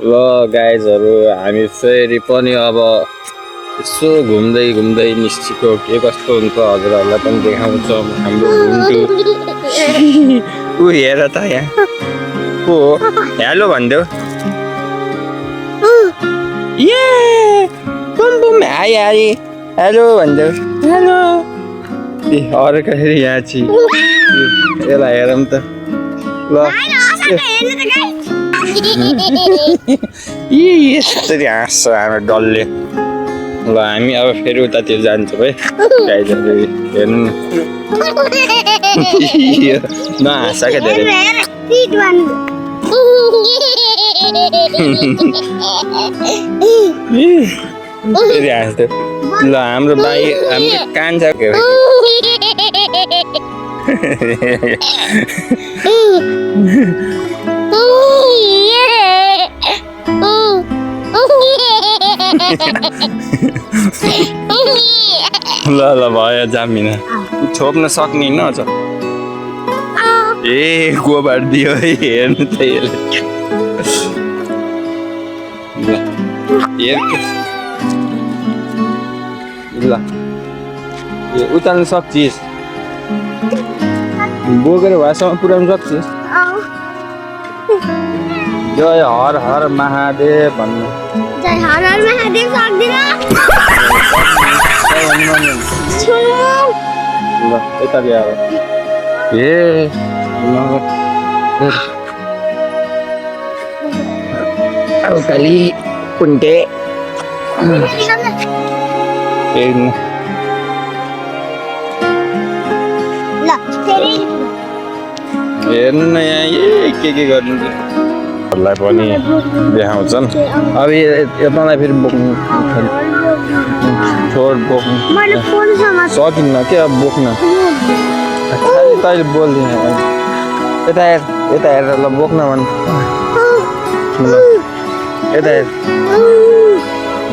ल गाइजहरु हामी फेरि पनि अब यसो घुम्दै घुम्दै निस्केको के कस्तो हुन्छ हजुरहरूलाई पनि देखाउँछौँ हाम्रो घुम्टु ऊ हेर त यहाँ को हो हेलो भनिदेऊ ये boom boom high hi hello भनिदेऊ हेलो ए अरू कसरी यहाँ छि यसलाई हेरौँ त ल यसरी हाँस्छ हाम्रो डल्ले ल हामी अब फेरि उतातिर जान्छौँ है गाइजहरु हेर्नु न नहाँस क्या धेरै फेरि हाँस्दै ल हाम्रो भाइ हाम्रो कान्छ ल ल भयो जामिना छोप्न सक्ने न अझ ए गोबर दियो है हेर्नु त यसले ल ए उताल्नु सक्छिस् बोकेर भएसम्म पुर्याउनु सक्छिस् जय हर हर महादेव भन्नु जय हर हर महादेव सक्दिन ल यता ल्याएर ए अब काली कुन्टे हेर्नु न यहाँ के गर्नु लाई पनि देखाउँछन् अब यतालाई फेरि बोक्नु छोड बोक्नु सकिन्न के अब बोक्न तैँले बोल्दिन यता हेर यता हेरेर ल बोक्न भन् यता हेर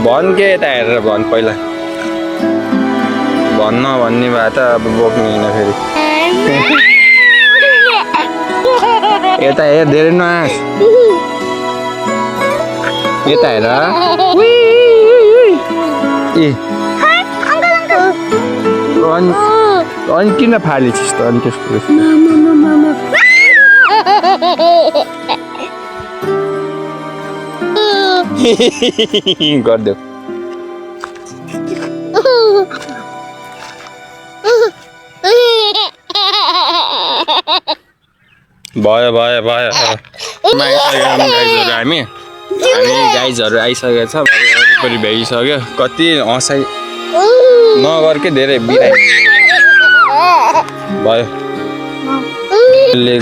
भन् के यता हेरेर भन् पहिला भन्न भन्ने भए त अब बोक्दैन फेरि यता हेर धेरै नहाँस यता हेर अनि किन फालेछस् त अनि त्यस्तो गरिदेऊ भयो भयो भयो हामी गाइजहरु आइसकेको छ वरिपरि भ्याइसक्यो कति हँसाइ नगर के धेरै बिराइ भयो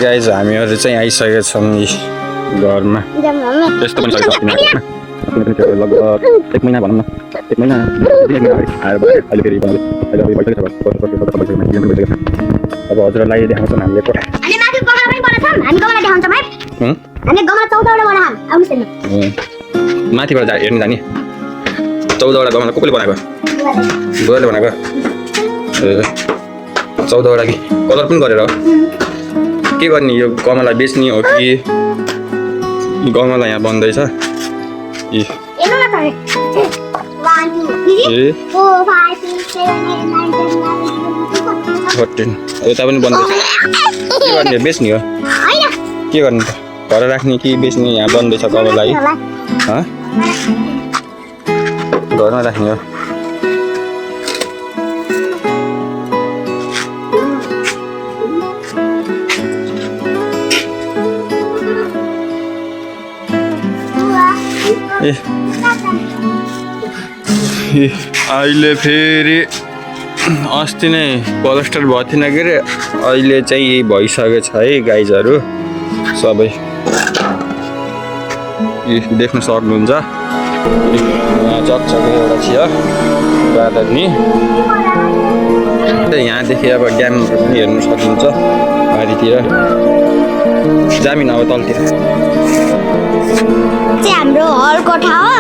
गाइज हामीहरू चाहिँ आइसकेका छौँ नि घरमा त्यस्तो पनि सक्दैन लगभग 1 महिना भनौँ न 1 महिना आएर अहिले फेरि अब हजुरलाई देखाउँछौँ हामीले कोठा माथिबाट हेर्नु जाने 14वटा गमला कसले बनाएको गोरले बनाएको 14वटा कि कलर पनि गरेर के गर्ने यो गमला बेच्ने हो कि गमला यहाँ बन्दैछ यता पनि बन्दैछ के गर्ने बेच्ने हो के गर्ने त घर राख्ने कि बेच्ने यहाँ बन्दैछ गमला है घरमा राख्ने हो अहिले फेरि अस्ति नै प्लास्टर भएको थिएन के अरे अहिले चाहिँ यही भइसकेको छ है गाइजहरु सबै देख्न सक्नुहुन्छ यहाँ जगजग एउटा छ बादल नि यहाँदेखि अब ड्याम पनि हेर्न सकिन्छ बारीतिर जामिन अब तलतिर हाम्रो हल कोठा हो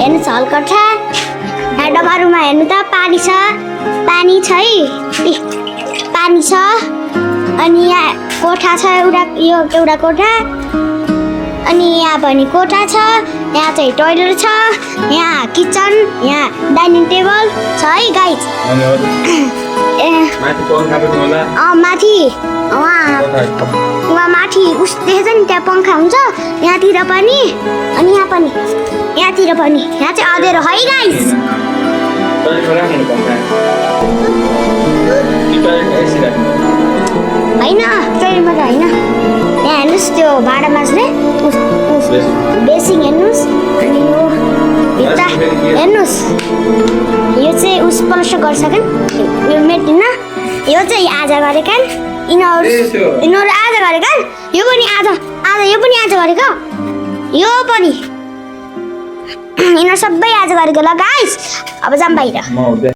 हेर्नु हल कोठा यहाँ डबरुमा हेर्नु त पानी छ है पानी छ अनि यहाँ कोठा छ एउटा यो एउटा कोठा अनि यहाँ पनि कोठा छ, यहाँ चाहिँ टोइलेट छ, यहाँ किचन, यहाँ डाइनिङ टेबल छ है गाइज। अनि अरू ए माथि पङ्खा पनि होला। माथि वहाँ माथि उस देखेछ नि त्यहाँ पङ्खा हुन्छ, यहाँतिर पनि अनि यहाँ पनि, यहाँतिर पनि। यहाँ चाहिँ अँध्यारो है गाइज। टोइलेटमा राख्नु पङ्खा कि टोइलेटमा एसी राख्नु? होइन टोइलेटमा त होइन। यहाँ हेर्नुहोस् त्यो भाँडा माझ्ने बेसिङ हेर्नुहोस्। अनि यो भित्र हेर्नुहोस्, यो चाहिँ उस प्लास्टर गरिसकेन, यो मेटिन। यो चाहिँ आज गरेका यिनीहरू आज गरेका, यो पनि आज यो पनि आज गरेको, यो पनि यिनीहरू सबै आज गरेको ल गाइस। अब जाऊँ बाहिर।